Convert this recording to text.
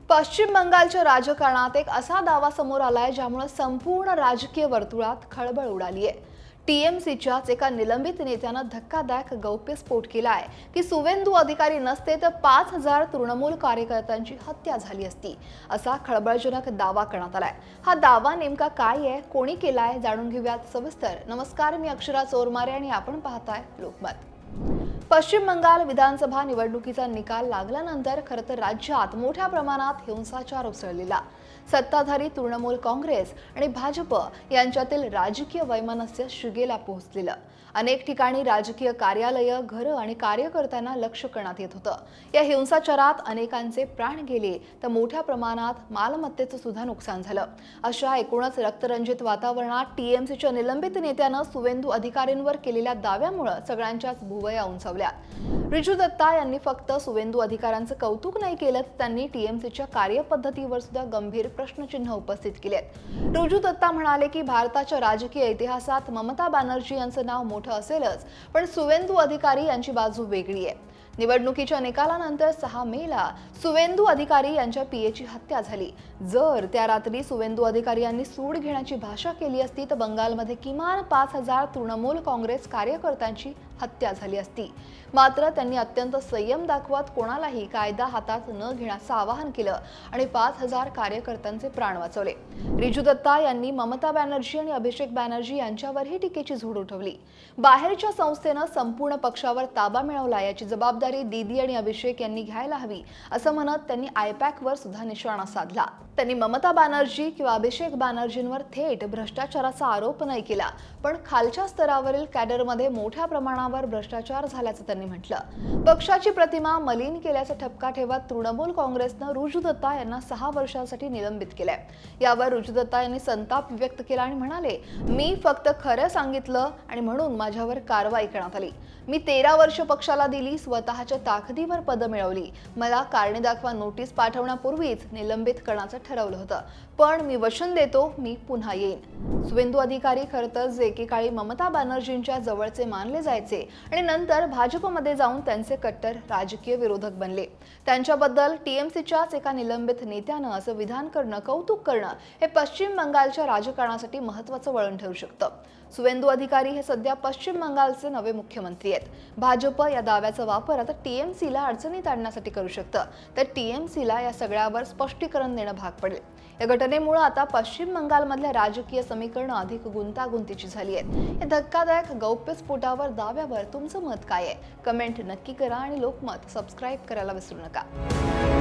पश्चिम बंगालच्या राजकारणात एक असा दावा समोर आलाय ज्यामुळे संपूर्ण राजकीय वर्तुळात खळबळ उडाली आहे। टीएमसीच्याच एका निलंबित नेत्यानं धक्कादायक गौप्यस्फोट केलाय की सुवेंदू अधिकारी नसते तर 5,000 तृणमूल कार्यकर्त्यांची हत्या झाली असती, असा खळबळजनक दावा करण्यात आलाय। हा दावा नेमका काय आहे, कोणी केलाय, जाणून घेऊयात सविस्तर। नमस्कार, मी अक्षरा चोरमारे आणि आपण पाहताय लोकमत। पश्चिम बंगाल विधानसभा निवडणुकीचा निकाल लागल्यानंतर खरं तर राज्यात मोठ्या प्रमाणात हिंसाचार उसळलेला। सत्ताधारी तृणमूल काँग्रेस आणि भाजप यांच्यातील राजकीय वैमनस्य शिगेला पोहोचलेलं। अनेक ठिकाणी राजकीय कार्यालय, घरं आणि कार्यकर्त्यांना लक्ष्य करण्यात येत होतं। या हिंसाचारात अनेकांचे प्राण गेले तर मोठ्या प्रमाणात मालमत्तेचं सुद्धा नुकसान झालं। अशा एकूणच रक्तरंजित वातावरणात टीएमसीच्या निलंबित नेत्यानं सुवेंदू अधिकारींवर केलेल्या दाव्यामुळे सगळ्यांच्याच भुवया उंचावल्या। रिजू दत्ता यांनी फक्त सुवेंदू अधिकाऱ्यांचं कौतुक नाही केलं, त्यांनी टीएमसीच्या कार्यपद्धतीवर सुद्धा गंभीर प्रश्नचिन्ह उपस्थित केलेत। रिजू दत्ता म्हणाले की भारताच्या राजकीय इतिहासात ममता बॅनर्जी यांचं नाव मोठं असेलच, पण सुवेंदू अधिकारी यांची बाजू वेगळी आहे। निवडणुकीच्या निकालानंतर 6 मेला सुवेंदू अधिकारी यांच्या पीएची हत्या झाली। जर त्या रात्री सुवेंदू अधिकारी यांनी सूड घेण्याची भाषा केली असती तर बंगालमध्ये किमान 5,000 तृणमूल काँग्रेस कार्यकर्त्यांची हत्या झाली असती। मात्र त्यांनी अत्यंत संयम दाखवत कोणालाही कायदा हातात न घेण्याचं आवाहन केलं आणि 5,000 कार्यकर्त्यांचे प्राण वाचवले। रिजू दत्ता यांनी ममता बॅनर्जी आणि अभिषेक बॅनर्जी यांच्यावरही टीकेची झोड उठवली। बाहेरच्या संस्थेनं संपूर्ण पक्षावर ताबा मिळवला, याची जबाबदारी दीदी आणि अभिषेक यांनी घ्यायला हवी, असं म्हणत त्यांनी आयपॅकवर सुद्धा निशाणा साधला। त्यांनी ममता बॅनर्जी किंवा अभिषेक बॅनर्जींवर थेट भ्रष्टाचाराचा आरोप नाही केला, पण खालच्या स्तरावरील कॅडरमध्ये मोठ्या प्रमाणावर भ्रष्टाचार झाल्याचं त्यांनी म्हटलं। पक्षाची प्रतिमा मलिन केल्याचा ठपका ठेवत तृणमूल काँग्रेसनं रिजू दत्ता यांना 6 वर्षांसाठी निलंबित केलंय। यावर रिजू दत्ता यांनी संताप व्यक्त केला आणि म्हणाले, मी फक्त खरं सांगितलं आणि म्हणून माझ्यावर कारवाई करण्यात आली। मी 13 वर्ष पक्षाला दिली, स्वतःच्या ताकदीवर पदं मिळवली। मला कारणे दाखवा नोटीस पाठवण्यापूर्वीच निलंबित करण्याचं ठरवलं होतं, पण मी वचन देतो, मी पुन्हा येईन। सुवेंदू अधिकारी खरं तर एकेकाळी ममता बॅनर्जींच्या जवळचे मानले जायचे आणि नंतर भाजपमध्ये जाऊन त्यांचे कट्टर राजकीय विरोधक बनले। त्यांच्याबद्दल टीएमसीच्याच एका निलंबित नेत्यानं असं विधान करणं, कौतुक करणं हे पश्चिम बंगालच्या राजकारणासाठी महत्त्वाचं वळण ठरू शकतं। सुवेंदू अधिकारी हे सध्या पश्चिम बंगालचे नवे मुख्यमंत्री आहेत। भाजप या दाव्याचा वापर आता टीएमसीला अडचणीत आणण्यासाठी करू शकतं, तर टीएमसीला या सगळ्यावर स्पष्टीकरण देणं भाग पडेल। या घटनेमुळे आता पश्चिम बंगालमधल्या राजकीय समीकरणं अधिक गुंतागुंतीची झाली आहेत। या धक्कादायक गौप्यस्फोटावर, दाव्यावर तुमचं मत काय आहे? कमेंट नक्की करा आणि लोकमत सबस्क्राईब करायला विसरू नका।